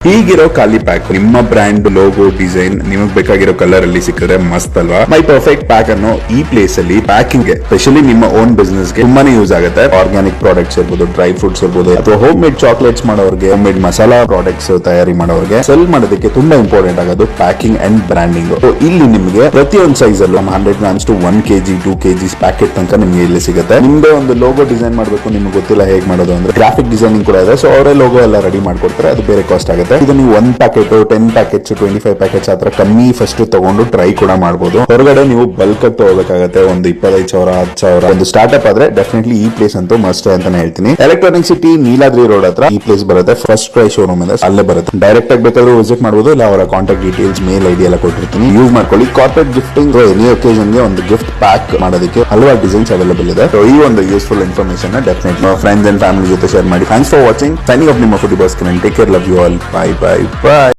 ಹೀಗಿರೋ ಖಾಲಿ ಪ್ಯಾಕ್ ನಿಮ್ಮ brand logo design ನಿಮಗೆ ಬೇಕಾಗಿರೋ ಕಲರ್ ಅಲ್ಲಿ ಸಿಕ್ಕಿದ್ರೆ ಮಸ್ತ್ ಅಲ್ವಾ. ಮೈ ಪರ್ಫೆಕ್ಟ್ ಪ್ಯಾಕ್ ಅನ್ನೋ ಈ ಪ್ಲೇಸ್ ಅಲ್ಲಿ ಪ್ಯಾಕಿಂಗ್ ಸ್ಪೆಷಲಿ ನಿಮ್ಮ ಓನ್ ಬಿಸ್ನೆಸ್ ಗೆ ತುಂಬಾನೇ ಯೂಸ್ ಆಗುತ್ತೆ. ಆರ್ಗ್ಯಾನಿಕ್ ಪ್ರಾಡಕ್ಟ್ಸ್ ಇರ್ಬೋದು, ಡ್ರೈ ಫ್ರೂಟ್ಸ್ ಇರ್ಬೋದು, ಅಥವಾ ಹೋಮ್ ಮೇಡ್ ಚಾಕ್ಲೇಟ್ಸ್ ಮಾಡೋರಿಗೆ, ಹೋಮ್ ಮೇಡ್ ಮಸಾಲಾ ಪ್ರಾಡಕ್ಟ್ಸ್ ತಯಾರಿ ಮಾಡೋರಿಗೆ ಸೆಲ್ ಮಾಡೋದಕ್ಕೆ ತುಂಬಾ ಇಂಪಾರ್ಟೆಂಟ್ ಆಗೋದು ಪ್ಯಾಕಿಂಗ್ ಅಂಡ್ ಬ್ರಾಂಡಿಂಗ್. ಇಲ್ಲಿ ನಿಮಗೆ ಪ್ರತಿಯೊಂದು ಸೈಜ್ ಅಲ್ಲೂ 100 grams to 1 kg 2 kg packet ತನಕ ನಿಮಗೆ ಇಲ್ಲಿ ಸಿಗುತ್ತೆ. ನಿಮ್ದೇ ಒಂದು ಲೋಗೋ ಡಿಸೈನ್ ಮಾಡಬೇಕು, ನಿಮ್ಗೆ ಗೊತ್ತಿಲ್ಲ ಹೇಗೆ ಮಾಡೋದು ಅಂದ್ರೆ ಗ್ರಾಫಿಕ್ ಡಿಸೈನಿಂಗ್ ಕೂಡ ಇದೆ. ಸೊ ಅವರೇ ಲೋಗೋ ಎಲ್ಲ ರೆಡಿ ಮಾಡ್ಕೊಡ್ತಾರೆ, ಅದು ಬೇರೆ ಕಾಸ್ಟ್ ಆಗುತ್ತೆ. ಇದು ನೀವು 1 ಪ್ಯಾಕೆಟ್ 10 ಪ್ಯಾಕೆಟ್ಸ್ 25 ಪ್ಯಾಕೆಟ್ಸ್ ಆತರ ಕಮ್ಮಿ ಫಸ್ಟ್ ತಗೊಂಡು ಟ್ರೈ ಕೂಡ ಮಾಡಬಹುದು. ಹೊರಗಡೆ ನೀವು ಬಲ್ಕ್ ಆಗಿ ತಗೋಬೇಕಾಗುತ್ತೆ, ಒಂದು 25,000 10,000. ಒಂದು ಸ್ಟಾರ್ಟ್ಅಪ್ ಆದ್ರೆ ಡೆಫಿನೆಟ್ಲಿ ಈ ಪ್ಲೇಸ್ ಅಂತೂ ಮಸ್ಟ್ ಅಂತಾನೆ ಹೇಳ್ತೀನಿ. ಎಲೆಕ್ಟ್ರಾನಿಕ್ ಸಿಟಿ ನೀಲಾದ್ರಿ ರೋಡ್ ಹತ್ರ ಈ ಪ್ಲೇಸ್ ಬರುತ್ತೆ. ಫಸ್ಟ್ ಪ್ರೈ ಶೋರೂಮ್ ಇದೆ, ಅಲ್ಲೇ ಬರುತ್ತೆ. ಡೈರೆಕ್ಟ್ ಆಗಿ ಬೇಕಾದ್ರೂ ವಿಸಿಟ್ ಮಾಡಬಹುದು, ಇಲ್ಲ ಅವರ ಕಾಂಟ್ಯಾಕ್ಟ್ ಡೀಟೇಲ್ಸ್ ಮೇಲ್ ಐಡಿ ಎಲ್ಲ ಕೊಟ್ಟಿರ್ತೀನಿ, ಯೂಸ್ ಮಾಡ್ಕೊಳ್ಳಿ. ಕಾರ್ಪೊರೇಟ್ ಗಿಫ್ಟಿಂಗ್ ಎನಿ ಒಕೇಶನ್ ಗೆ ಒಂದು ಗಿಫ್ಟ್ ಪ್ಯಾಕ್ ಮಾಡೋದಕ್ಕೆ ಹಲವಾರು ಡಿಸೈನ್ಸ್ ಅವೈಲೇಬಲ್ ಇದೆ. ಈ ಒಂದು useful information definitely friends and family ಜೊತೆ ಶೇರ್ ಮಾಡಿ. Thanks for watching. Signing off ನಿಮ್ಮ foodie Bhaskar. Take care, love you all. Bye bye by.